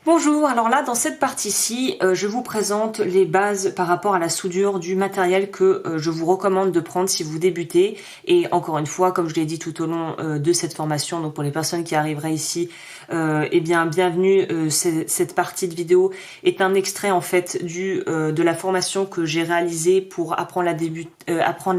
Bonjour, alors là dans cette partie-ci, je vous présente les bases par rapport à la soudure du matériel que je vous recommande de prendre si vous débutez. Et encore une fois, comme je l'ai dit tout au long de cette formation, donc pour les personnes qui arriveraient ici, eh bien bienvenue. Cette partie de vidéo est un extrait en fait de la formation que j'ai réalisée pour apprendre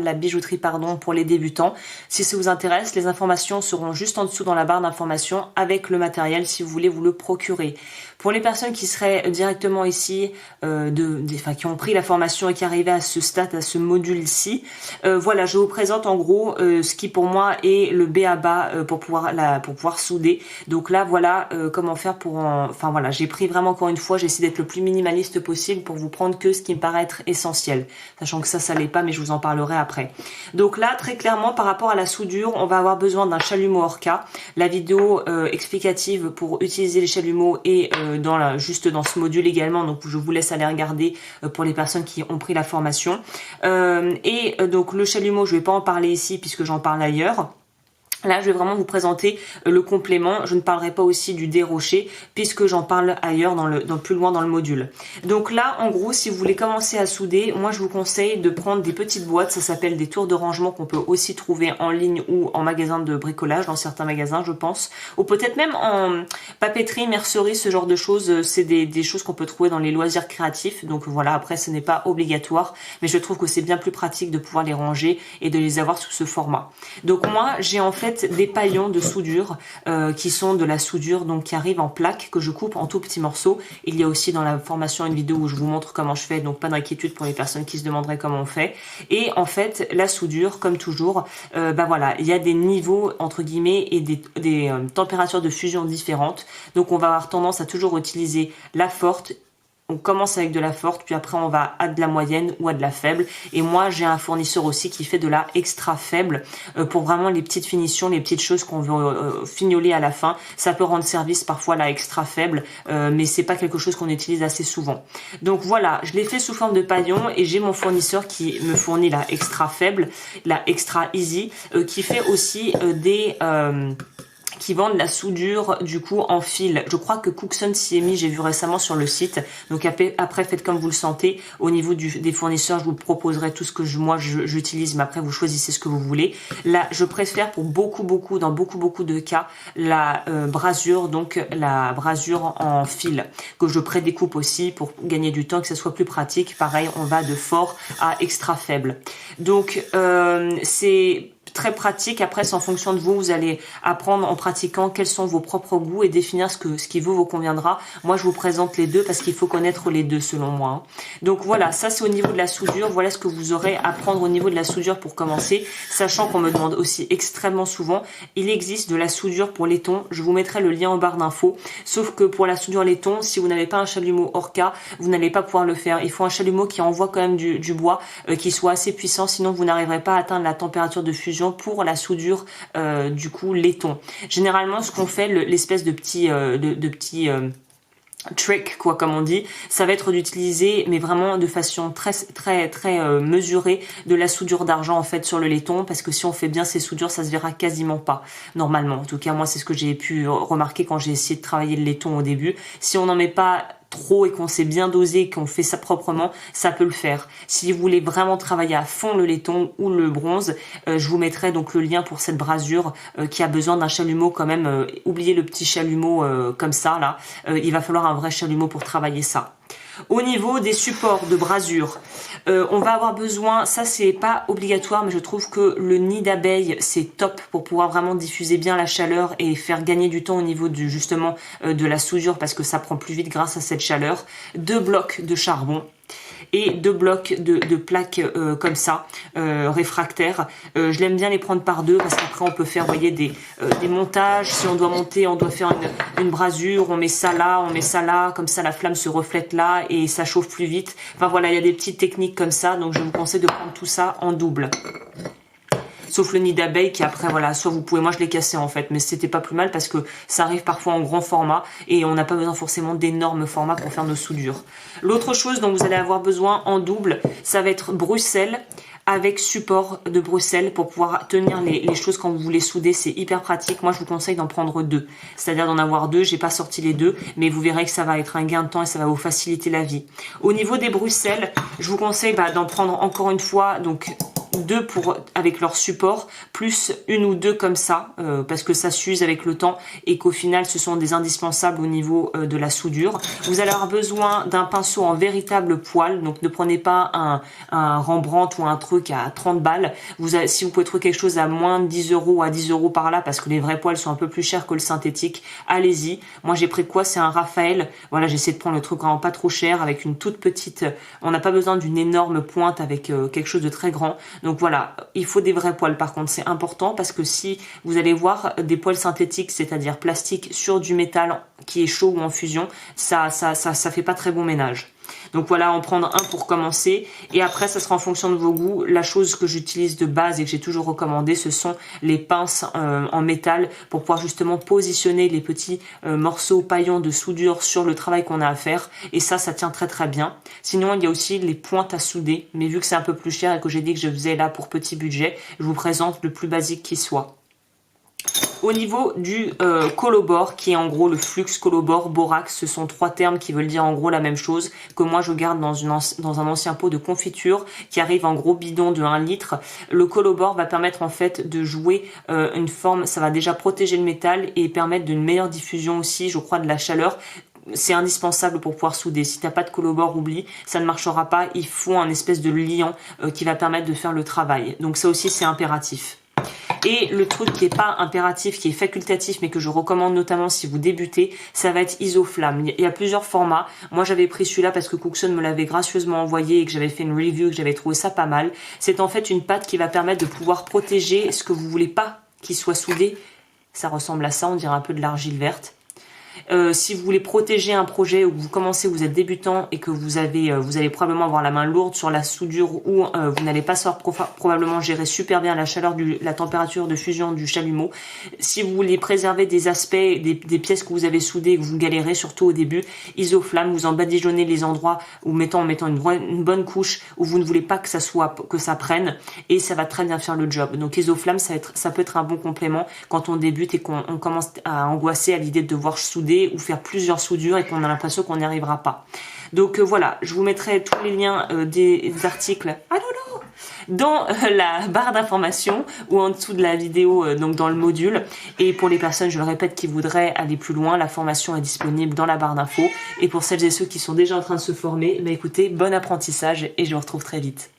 la bijouterie pour les débutants. Si ça vous intéresse, les informations seront juste en dessous dans la barre d'informations avec le matériel si vous voulez vous le procurer. Pour les personnes qui seraient directement ici, qui ont pris la formation et qui arrivaient à ce stade, à ce module-ci, voilà, je vous présente en gros ce qui pour moi est le b.a.-ba pour pouvoir souder. Donc là, voilà comment faire enfin voilà, j'ai pris vraiment encore une fois, j'ai essayé d'être le plus minimaliste possible pour vous prendre que ce qui me paraît être essentiel. Sachant que ça l'est pas, mais je vous en parlerai après. Donc là, très clairement, par rapport à la soudure, on va avoir besoin d'un chalumeau Orca. La vidéo explicative pour utiliser les chalumeaux est juste dans ce module également, donc je vous laisse aller regarder pour les personnes qui ont pris la formation. Donc le chalumeau, je vais pas en parler ici puisque j'en parle ailleurs. Là, je vais vraiment vous présenter le complément. Je ne parlerai pas aussi du déroché puisque j'en parle ailleurs plus loin dans le module. Donc là, en gros, si vous voulez commencer à souder, moi je vous conseille de prendre des petites boîtes. Ça s'appelle des tours de rangement qu'on peut aussi trouver en ligne ou en magasin de bricolage, dans certains magasins, je pense. Ou peut-être même en papeterie, mercerie, ce genre de choses. C'est des choses qu'on peut trouver dans les loisirs créatifs. Donc voilà, après, ce n'est pas obligatoire. Mais je trouve que c'est bien plus pratique de pouvoir les ranger et de les avoir sous ce format. Donc moi, j'ai en fait des paillons de soudure qui sont de la soudure donc qui arrive en plaques que je coupe en tout petits morceaux. Il y a aussi dans la formation une vidéo où je vous montre comment je fais, donc pas d'inquiétude pour les personnes qui se demanderaient comment on fait. Et en fait la soudure, comme toujours, voilà, il y a des niveaux entre guillemets et des températures de fusion différentes. Donc on va avoir tendance à toujours utiliser la forte. On commence avec de la forte, puis après on va à de la moyenne ou à de la faible. Et moi j'ai un fournisseur aussi qui fait de la extra faible pour vraiment les petites finitions, les petites choses qu'on veut fignoler à la fin. Ça peut rendre service parfois la extra faible, mais c'est pas quelque chose qu'on utilise assez souvent. Donc voilà, je l'ai fait sous forme de paillon et j'ai mon fournisseur qui me fournit la extra faible, la extra easy, qui fait aussi qui vendent la soudure du coup en fil. Je crois que Cookson s'y est mis, j'ai vu récemment sur le site. Donc après faites comme vous le sentez. Au niveau des fournisseurs, je vous proposerai tout ce que moi j'utilise, mais après vous choisissez ce que vous voulez. Là, je préfère dans beaucoup de cas la brasure, donc la brasure en fil que je prédécoupe aussi pour gagner du temps, que ça soit plus pratique. Pareil, on va de fort à extra faible. Donc c'est très pratique. Après, c'est en fonction de vous. Vous allez apprendre en pratiquant quels sont vos propres goûts et définir ce qui vous conviendra. Moi, je vous présente les deux parce qu'il faut connaître les deux selon moi. Donc voilà, ça c'est au niveau de la soudure. Voilà ce que vous aurez à prendre au niveau de la soudure pour commencer. Sachant qu'on me demande aussi extrêmement souvent, il existe de la soudure pour laiton. Je vous mettrai le lien en barre d'infos. Sauf que pour la soudure laiton, si vous n'avez pas un chalumeau Orca, vous n'allez pas pouvoir le faire. Il faut un chalumeau qui envoie quand même du bois, qui soit assez puissant. Sinon, vous n'arriverez pas à atteindre la température de fusion pour la soudure du coup laiton. Généralement ce qu'on fait, l'espèce de petit trick quoi comme on dit, ça va être d'utiliser mais vraiment de façon très mesurée de la soudure d'argent en fait sur le laiton, parce que si on fait bien ces soudures ça se verra quasiment pas normalement. En tout cas moi c'est ce que j'ai pu remarquer quand j'ai essayé de travailler le laiton au début. Si on n'en met pas trop et qu'on sait bien doser, qu'on fait ça proprement, ça peut le faire. Si vous voulez vraiment travailler à fond le laiton ou le bronze, je vous mettrai donc le lien pour cette brasure qui a besoin d'un chalumeau quand même. Oubliez le petit chalumeau comme ça là, il va falloir un vrai chalumeau pour travailler ça. Au niveau des supports de brasure, on va avoir besoin, ça c'est pas obligatoire, mais je trouve que le nid d'abeille c'est top pour pouvoir vraiment diffuser bien la chaleur et faire gagner du temps au niveau justement de la soudure, parce que ça prend plus vite grâce à cette chaleur. 2 blocs de charbon et 2 blocs de plaques comme ça, réfractaires. Je l'aime bien les prendre par 2 parce qu'après on peut faire, vous voyez, des montages. Si on doit monter, on doit faire une brasure, on met ça là, comme ça la flamme se reflète là et ça chauffe plus vite. Enfin voilà, il y a des petites techniques comme ça, donc je vous conseille de prendre tout ça en double. Sauf le nid d'abeille qui après voilà, soit vous pouvez, moi je l'ai cassé en fait, mais c'était pas plus mal parce que ça arrive parfois en grand format et on n'a pas besoin forcément d'énormes formats pour faire nos soudures. L'autre chose dont vous allez avoir besoin en double, ça va être Bruxelles avec support de Bruxelles pour pouvoir tenir les choses quand vous voulez souder. C'est hyper pratique. Moi, je vous conseille d'en prendre 2. C'est-à-dire d'en avoir 2. J'ai pas sorti les 2, mais vous verrez que ça va être un gain de temps et ça va vous faciliter la vie. Au niveau des Bruxelles, je vous conseille d'en prendre encore une fois, donc 2 avec leur support, plus 1 ou 2 comme ça, parce que ça s'use avec le temps et qu'au final ce sont des indispensables au niveau de la soudure. Vous allez avoir besoin d'un pinceau en véritable poil, donc ne prenez pas un Rembrandt ou un truc à 30 balles. Si vous pouvez trouver quelque chose à moins de 10 € ou à 10 € par là, parce que les vrais poils sont un peu plus chers que le synthétique, allez-y. Moi j'ai pris quoi? C'est un Raphaël. Voilà, j'essaie de prendre le truc vraiment pas trop cher, avec une toute petite, on n'a pas besoin d'une énorme pointe avec quelque chose de très grand. Donc voilà, il faut des vrais poils par contre, c'est important parce que si vous allez voir des poils synthétiques, c'est-à-dire plastiques sur du métal qui est chaud ou en fusion, ça fait pas très bon ménage. Donc voilà, en prendre un pour commencer et après ça sera en fonction de vos goûts. La chose que j'utilise de base et que j'ai toujours recommandé, ce sont les pinces en métal pour pouvoir justement positionner les petits morceaux paillons de soudure sur le travail qu'on a à faire, et ça tient très très bien. Sinon il y a aussi les pointes à souder, mais vu que c'est un peu plus cher et que j'ai dit que je faisais là pour petit budget, je vous présente le plus basique qui soit. Au niveau du collabore, qui est en gros le flux collabore, borax, ce sont 3 termes qui veulent dire en gros la même chose, que moi je garde dans un ancien pot de confiture qui arrive en gros bidon de 1 litre. Le collabore va permettre en fait de jouer une forme, ça va déjà protéger le métal et permettre d'une meilleure diffusion aussi, je crois, de la chaleur. C'est indispensable pour pouvoir souder. Si t'as pas de collabore, oublie, ça ne marchera pas. Il faut un espèce de liant qui va permettre de faire le travail. Donc ça aussi c'est impératif. Et le truc qui est pas impératif, qui est facultatif, mais que je recommande notamment si vous débutez, ça va être Isoflamme. Il y a plusieurs formats. Moi, j'avais pris celui-là parce que Cookson me l'avait gracieusement envoyé et que j'avais fait une review et que j'avais trouvé ça pas mal. C'est en fait une pâte qui va permettre de pouvoir protéger ce que vous voulez pas qu'il soit soudé. Ça ressemble à ça, on dirait un peu de l'argile verte. Si vous voulez protéger un projet où vous commencez, vous êtes débutant et que vous allez probablement avoir la main lourde sur la soudure ou vous n'allez pas savoir probablement gérer super bien la chaleur, la température de fusion du chalumeau. Si vous voulez préserver des aspects, des pièces que vous avez soudées et que vous galérez, surtout au début, Isoflamme, vous en badigeonnez les endroits en mettant une bonne couche où vous ne voulez pas que ça prenne, et ça va très bien faire le job. Donc Isoflamme, ça peut être un bon complément quand on débute et qu'on commence à angoisser à l'idée de devoir souder ou faire plusieurs soudures et qu'on a l'impression qu'on n'y arrivera pas. Donc voilà, je vous mettrai tous les liens des articles dans la barre d'information ou en dessous de la vidéo, donc dans le module. Et pour les personnes, je le répète, qui voudraient aller plus loin, la formation est disponible dans la barre d'infos. Et pour celles et ceux qui sont déjà en train de se former, écoutez, bon apprentissage et je vous retrouve très vite.